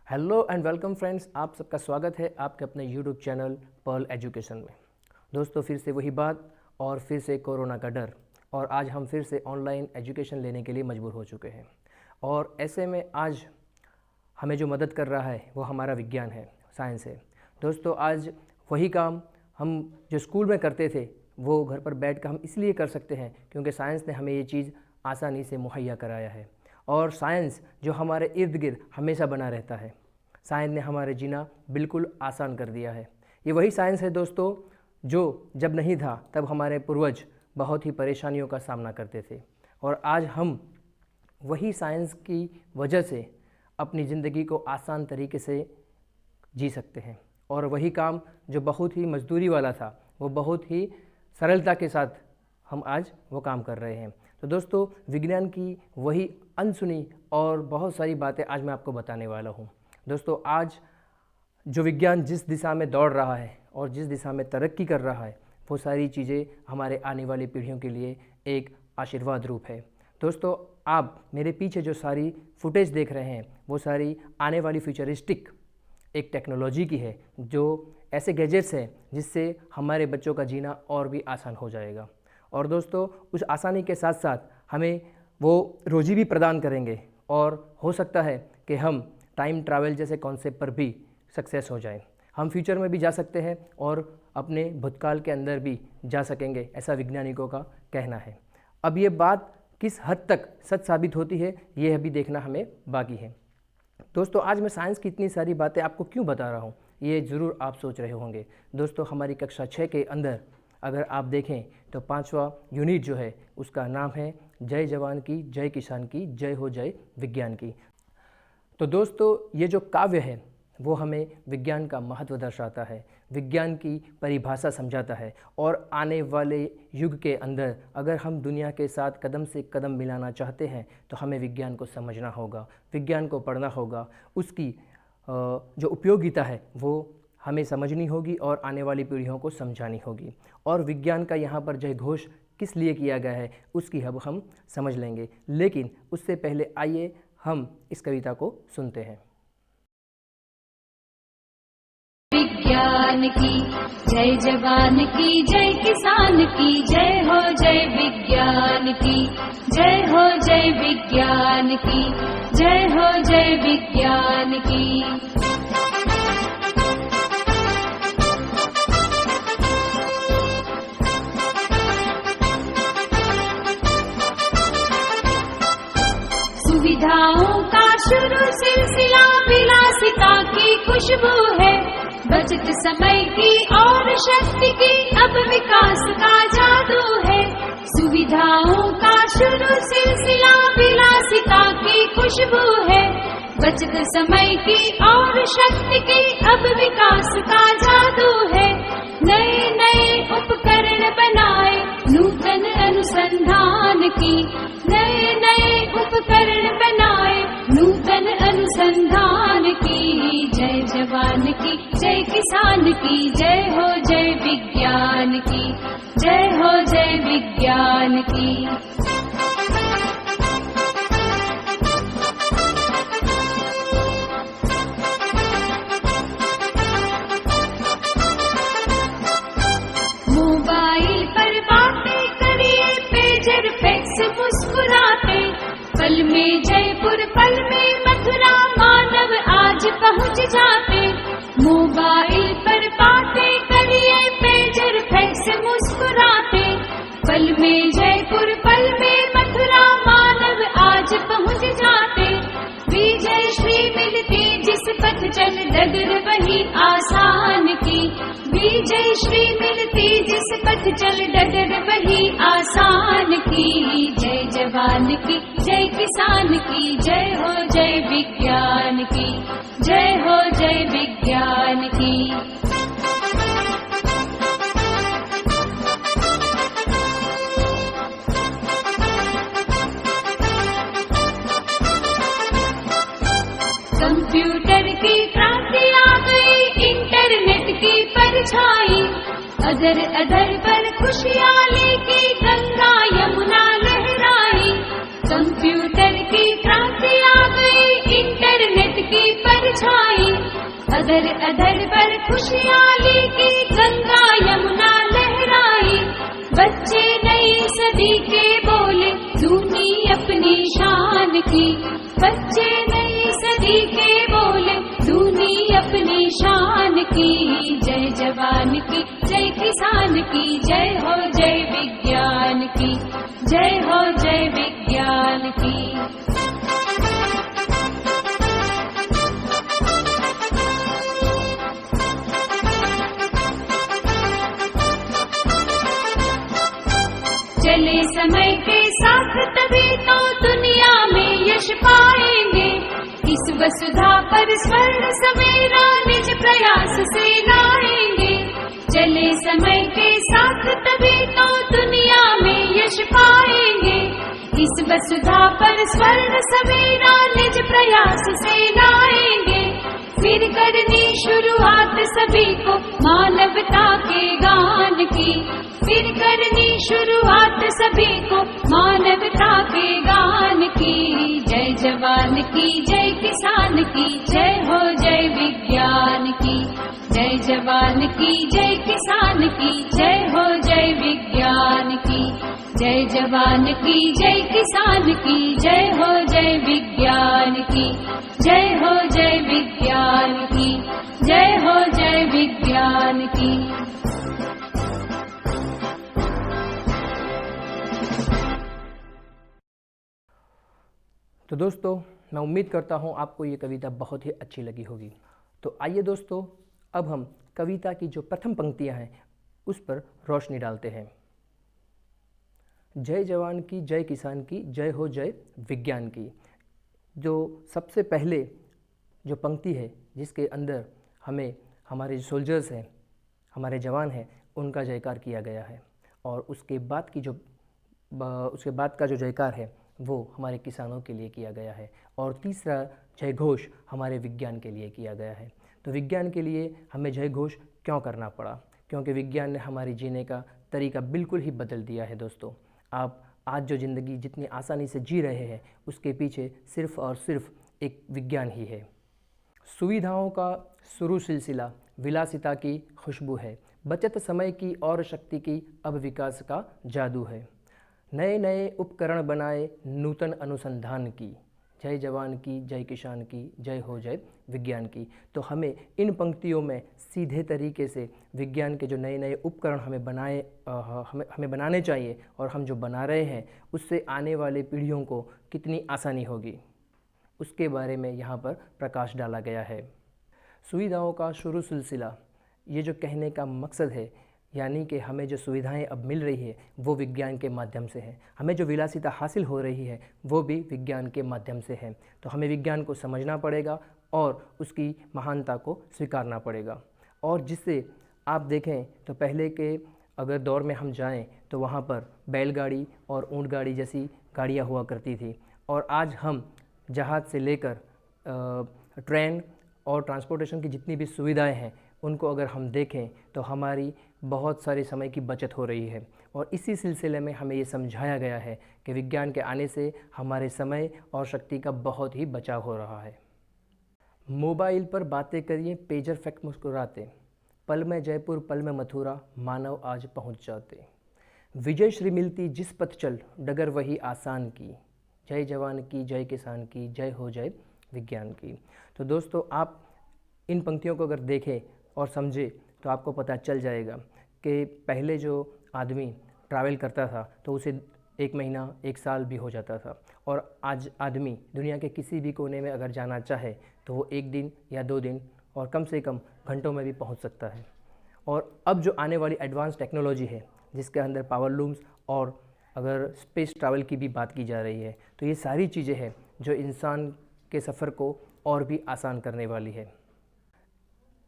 Hello and welcome friends, आप सबका स्वागत है आपके अपने यूट्यूब चैनल पर्ल एजुकेशन में। दोस्तों, फिर से वही बात और फिर से कोरोना का डर, और आज हम फिर से ऑनलाइन एजुकेशन लेने के लिए मजबूर हो चुके हैं। और ऐसे में आज हमें जो मदद कर रहा है वो हमारा विज्ञान है, साइंस है। दोस्तों, आज वही काम हम जो स्कूल में करते थे वो घर पर बैठ कर हम इसलिए कर सकते हैं क्योंकि साइंस ने हमें ये चीज़ आसानी से मुहैया कराया है। और साइंस जो हमारे इर्द गिर्द हमेशा बना रहता है, साइंस ने हमारे जीना बिल्कुल आसान कर दिया है। ये वही साइंस है दोस्तों जो जब नहीं था तब हमारे पूर्वज बहुत ही परेशानियों का सामना करते थे, और आज हम वही साइंस की वजह से अपनी ज़िंदगी को आसान तरीके से जी सकते हैं। और वही काम जो बहुत ही मजदूरी वाला था वो बहुत ही सरलता के साथ हम आज वो काम कर रहे हैं। तो दोस्तों, विज्ञान की वही अनसुनी और बहुत सारी बातें आज मैं आपको बताने वाला हूँ। दोस्तों, आज जो विज्ञान जिस दिशा में दौड़ रहा है और जिस दिशा में तरक्की कर रहा है वो सारी चीज़ें हमारे आने वाली पीढ़ियों के लिए एक आशीर्वाद रूप है। दोस्तों, आप मेरे पीछे जो सारी फुटेज देख रहे हैं वो सारी आने वाली फ्यूचरिस्टिक एक टेक्नोलॉजी की है, जो ऐसे गैजेट्स हैं जिससे हमारे बच्चों का जीना और भी आसान हो जाएगा। और दोस्तों, उस आसानी के साथ साथ हमें वो रोजी भी प्रदान करेंगे, और हो सकता है कि हम टाइम ट्रैवल जैसे कॉन्सेप्ट पर भी सक्सेस हो जाएं। हम फ्यूचर में भी जा सकते हैं और अपने भूतकाल के अंदर भी जा सकेंगे, ऐसा वैज्ञानिकों का कहना है। अब ये बात किस हद तक सच साबित होती है ये अभी देखना हमें बाकी है। दोस्तों, आज मैं साइंस की इतनी सारी बातें आपको क्यों बता रहा हूँ ये ज़रूर आप सोच रहे होंगे। दोस्तों, हमारी कक्षा 6 के अंदर अगर आप देखें तो 5वां यूनिट जो है उसका नाम है जय जवान की, जय किसान की, जय हो जय विज्ञान की। तो दोस्तों, ये जो काव्य है वो हमें विज्ञान का महत्व दर्शाता है, विज्ञान की परिभाषा समझाता है। और आने वाले युग के अंदर अगर हम दुनिया के साथ कदम से कदम मिलाना चाहते हैं तो हमें विज्ञान को समझना होगा, विज्ञान को पढ़ना होगा, उसकी जो उपयोगिता है वो हमें समझनी होगी और आने वाली पीढ़ियों को समझानी होगी। और विज्ञान का यहाँ पर जय घोष किस लिए किया गया है उसकी अब हम समझ लेंगे, लेकिन उससे पहले आइए हम इस कविता को सुनते हैं। विज्ञान की जय, जवान की जय, किसान की जय हो जय विज्ञान की, जय हो जय विज्ञान की, जय हो जय विज्ञान की। सुविधाओं का शुरू सिलसिला विलासिता की खुशबू है, बचत समय की और शक्ति की अब विकास का जादू है। सुविधाओं का शुरू सिलसिला विलासिता की खुशबू है, बचत समय की और शक्ति की अब विकास का जादू है। नए नए उपकरण बनाए नूतन अनुसंधान की, नए नए उपकरण बनाए नूतन अनुसंधान की। जय जवान की, जय किसान की, जय हो जय विज्ञान की, जय हो जय विज्ञान की। मोबाइल पर बातें करिए, पेजर फैक्स मुस्कुराते, पल में जयपुर पल में मथुरा मानव आज पहुंच जाते। मोबाइल पर बातें करिए, पेजर फैक्स मुस्कुराते, पल में जयपुर पल में मथुरा मानव आज पहुंच जाते। विजय श्री मिलती जिस पथ चल डगर वही आसान की, विजय श्री मिलती जिस पथ चल डगर वही आसान की। जय जवान की, जय किसान की, जय हो जय विज्ञान की, जय हो जय विज्ञान की। कंप्यूटर की क्रांति आ गई, इंटरनेट की परछाई, अदर अदर पर खुशियाँ लेके गंगा यमुना लहराई। कंप्यूटर की क्रांति आ गई, इंटरनेट की परछाई, छाई, अदर अदर पर खुशहाली की गंगा यमुना लहराई। बच्चे नई सदी के बोले धूनी अपनी शान की, बच्चे नई सदी के बोले धूनी अपनी शान की। जय जवान की, जय किसान की, जय हो जय विज्ञान की, जय हो जय विज्ञान की। चले समय के साथ तभी तो दुनिया में यश पाएंगे। इस वसुधा पर स्वर्ण सवेरा निज प्रयास से लाएंगे। चले समय के साथ तभी तो दुनिया में यश पाएंगे। इस वसुधा पर स्वर्ण सवेरा निज प्रयास से लाएंगे। फिर करनी शुरुआत सभी को मानवता के गान की, फिर करनी शुरुआत सभी को मानवता के गान की। जय जवान की, जय किसान की, जय हो जय विज्ञान की, जय जवान की, जय किसान की, जय हो जय विज्ञान की, जय जवान की, जय किसान की, जय हो जय विज्ञान की, जय हो जय विज्ञान की, जय हो जय विज्ञान की। तो दोस्तों, मैं उम्मीद करता हूँ आपको ये कविता बहुत ही अच्छी लगी होगी। तो आइए दोस्तों, अब हम कविता की जो प्रथम पंक्तियाँ हैं उस पर रोशनी डालते हैं। जय जवान की, जय किसान की, जय हो जय विज्ञान की। जो सबसे पहले जो पंक्ति है जिसके अंदर हमें हमारे जो सोल्जर्स हैं, हमारे जवान हैं, उनका जयकार किया गया है, और उसके बाद का जो जयकार है वो हमारे किसानों के लिए किया गया है, और तीसरा जय घोष हमारे विज्ञान के लिए किया गया है। तो विज्ञान के लिए हमें जय घोष क्यों करना पड़ा? क्योंकि विज्ञान ने हमारी जीने का तरीका बिल्कुल ही बदल दिया है। दोस्तों, आप आज जो ज़िंदगी जितनी आसानी से जी रहे हैं उसके पीछे सिर्फ़ और सिर्फ एक विज्ञान ही है। सुविधाओं का शुरू सिलसिला विलासिता की खुशबू है, बचत समय की और शक्ति की अब विकास का जादू है। नए नए उपकरण बनाए नूतन अनुसंधान की, जय जवान की, जय किसान की, जय हो जय विज्ञान की। तो हमें इन पंक्तियों में सीधे तरीके से विज्ञान के जो नए नए उपकरण हमें बनाने चाहिए, और हम जो बना रहे हैं उससे आने वाले पीढ़ियों को कितनी आसानी होगी, उसके बारे में यहाँ पर प्रकाश डाला गया है। सुविधाओं का शुरू सिलसिला, ये जो कहने का मकसद है, यानी कि हमें जो सुविधाएं अब मिल रही है वो विज्ञान के माध्यम से है, हमें जो विलासिता हासिल हो रही है वो भी विज्ञान के माध्यम से है। तो हमें विज्ञान को समझना पड़ेगा और उसकी महानता को स्वीकारना पड़ेगा। और जिससे आप देखें तो पहले के अगर दौर में हम जाएं तो वहाँ पर बैलगाड़ी और ऊँट गाड़ी जैसी गाड़ियाँ हुआ करती थी, और आज हम जहाज़ से लेकर ट्रेन और ट्रांसपोर्टेशन की जितनी भी सुविधाएं हैं उनको अगर हम देखें तो हमारी बहुत सारे समय की बचत हो रही है। और इसी सिलसिले में हमें ये समझाया गया है कि विज्ञान के आने से हमारे समय और शक्ति का बहुत ही बचाव हो रहा है। मोबाइल पर बातें करिए, पेजर फैक्ट मुस्कुराते, पल में जयपुर पल में मथुरा, मानव आज पहुंच जाते। विजय श्री मिलती जिस पथ चल, डगर वही आसान की, जय जवान की, जय किसान की, जय हो जय विज्ञान की। तो दोस्तों, आप इन पंक्तियों को अगर देखें और समझे तो आपको पता चल जाएगा कि पहले जो आदमी ट्रैवल करता था तो उसे 1 महीना 1 साल भी हो जाता था, और आज आदमी दुनिया के किसी भी कोने में अगर जाना चाहे तो वो 1 दिन या 2 दिन और कम से कम घंटों में भी पहुंच सकता है। और अब जो आने वाली एडवांस टेक्नोलॉजी है जिसके अंदर पावर लूम्स और अगर स्पेस ट्रैवल की भी बात की जा रही है, तो ये सारी चीज़ें हैं जो इंसान के सफ़र को और भी आसान करने वाली है।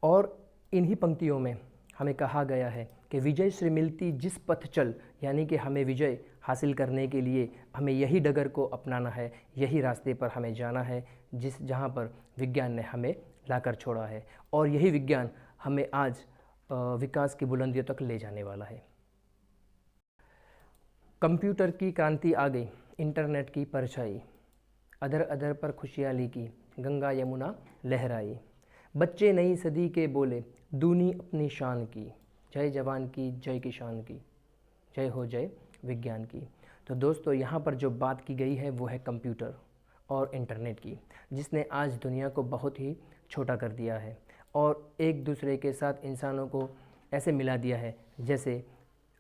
और इन्हीं पंक्तियों में हमें कहा गया है कि विजय श्री मिलती जिस पथ चल, यानी कि हमें विजय हासिल करने के लिए हमें यही डगर को अपनाना है, यही रास्ते पर हमें जाना है जहाँ पर विज्ञान ने हमें लाकर छोड़ा है, और यही विज्ञान हमें आज विकास की बुलंदियों तक ले जाने वाला है। कंप्यूटर की क्रांति आ गई, इंटरनेट की परछाई, अदर अदर पर खुशहाली की गंगा यमुना लहराई। बच्चे नई सदी के बोले, दूनी अपनी शान की। जय जवान की, जय किसान की, जय हो जय विज्ञान की। तो दोस्तों यहाँ पर जो बात की गई है वो है कंप्यूटर और इंटरनेट की, जिसने आज दुनिया को बहुत ही छोटा कर दिया है और एक दूसरे के साथ इंसानों को ऐसे मिला दिया है जैसे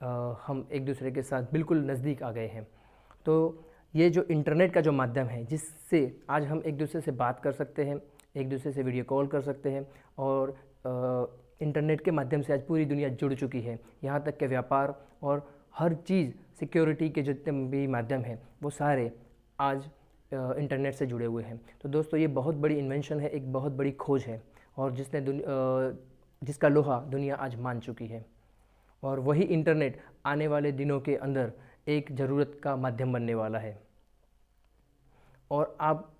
हम एक दूसरे के साथ बिल्कुल नज़दीक आ गए हैं। तो ये जो इंटरनेट का जो माध्यम है, जिससे आज हम एक दूसरे से बात कर सकते हैं, एक दूसरे से वीडियो कॉल कर सकते हैं और इंटरनेट के माध्यम से आज पूरी दुनिया जुड़ चुकी है। यहाँ तक कि व्यापार और हर चीज़, सिक्योरिटी के जितने भी माध्यम हैं वो सारे आज इंटरनेट से जुड़े हुए हैं। तो दोस्तों ये बहुत बड़ी इन्वेंशन है, एक बहुत बड़ी खोज है और जिसका लोहा दुनिया आज मान चुकी है। और वही इंटरनेट आने वाले दिनों के अंदर एक ज़रूरत का माध्यम बनने वाला है। और आप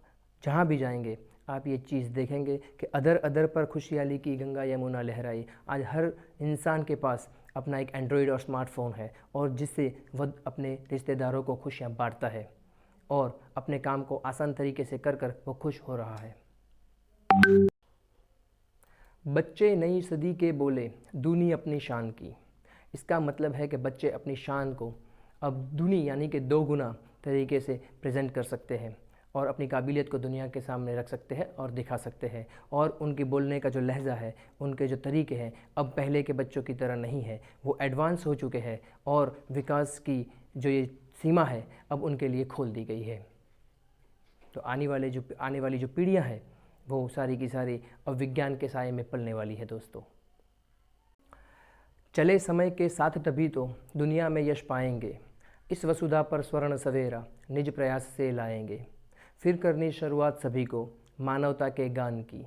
जहाँ भी जाएंगे आप ये चीज़ देखेंगे कि अदर अदर पर खुशहाली की गंगा यमुना लहराई। आज हर इंसान के पास अपना एक एंड्रॉयड और स्मार्टफोन है और जिससे वह अपने रिश्तेदारों को खुशियाँ बांटता है और अपने काम को आसान तरीके से कर कर वो खुश हो रहा है। बच्चे नई सदी के बोले, दूनी अपनी शान की। इसका मतलब है कि बच्चे अपनी शान को अब दूनी यानी कि 2 गुना तरीके से प्रेजेंट कर सकते हैं और अपनी काबिलियत को दुनिया के सामने रख सकते हैं और दिखा सकते हैं। और उनके बोलने का जो लहजा है, उनके जो तरीके हैं, अब पहले के बच्चों की तरह नहीं है, वो एडवांस हो चुके हैं और विकास की जो ये सीमा है अब उनके लिए खोल दी गई है। तो आने वाली जो पीढ़ियां हैं वो सारी की सारी अब विज्ञान के साए में पलने वाली है। दोस्तों चले समय के साथ तभी तो दुनिया में यश पाएंगे, इस वसुधा पर स्वर्ण सवेरा निज प्रयास से लाएंगे। फिर करनी शुरुआत सभी को मानवता के गान की।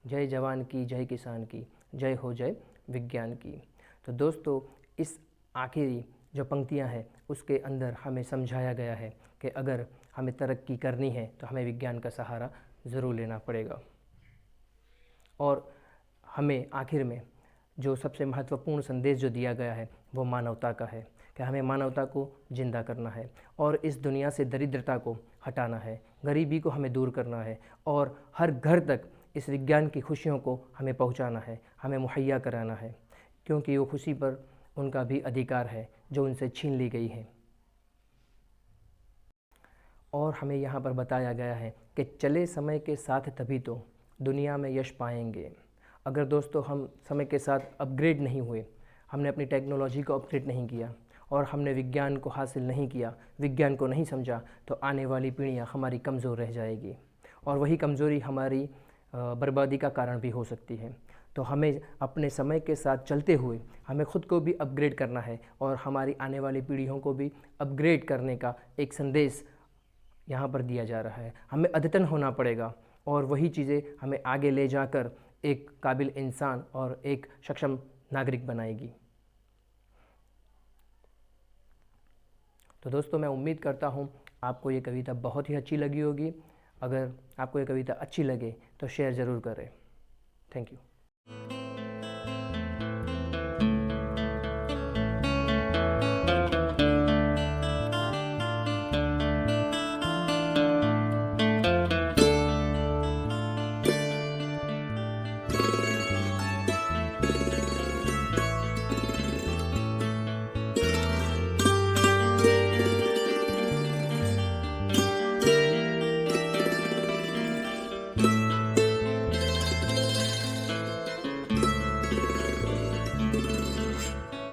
जय जवान की, जय किसान की, जय हो जय विज्ञान की। तो दोस्तों इस आखिरी जो पंक्तियां हैं उसके अंदर हमें समझाया गया है कि अगर हमें तरक्की करनी है तो हमें विज्ञान का सहारा ज़रूर लेना पड़ेगा। और हमें आखिर में जो सबसे महत्वपूर्ण संदेश जो दिया गया है वो मानवता का है कि हमें मानवता को जिंदा करना है और इस दुनिया से दरिद्रता को हटाना है, गरीबी को हमें दूर करना है और हर घर तक इस विज्ञान की खुशियों को हमें पहुंचाना है, हमें मुहैया कराना है, क्योंकि वो खुशी पर उनका भी अधिकार है जो उनसे छीन ली गई है। और हमें यहाँ पर बताया गया है कि चले समय के साथ तभी तो दुनिया में यश पाएंगे। अगर दोस्तों हम समय के साथ अपग्रेड नहीं हुए, हमने अपनी टेक्नोलॉजी को अपग्रेड नहीं किया और हमने विज्ञान को हासिल नहीं किया, विज्ञान को नहीं समझा, तो आने वाली पीढ़ियाँ हमारी कमज़ोर रह जाएगी और वही कमज़ोरी हमारी बर्बादी का कारण भी हो सकती है। तो हमें अपने समय के साथ चलते हुए हमें ख़ुद को भी अपग्रेड करना है और हमारी आने वाली पीढ़ियों को भी अपग्रेड करने का एक संदेश यहाँ पर दिया जा रहा है। हमें अद्यतन होना पड़ेगा और वही चीज़ें हमें आगे ले जाकर एक काबिल इंसान और एक सक्षम नागरिक बनाएगी। तो दोस्तों मैं उम्मीद करता हूँ आपको ये कविता बहुत ही अच्छी लगी होगी। अगर आपको ये कविता अच्छी लगे तो शेयर ज़रूर करें। Thank you.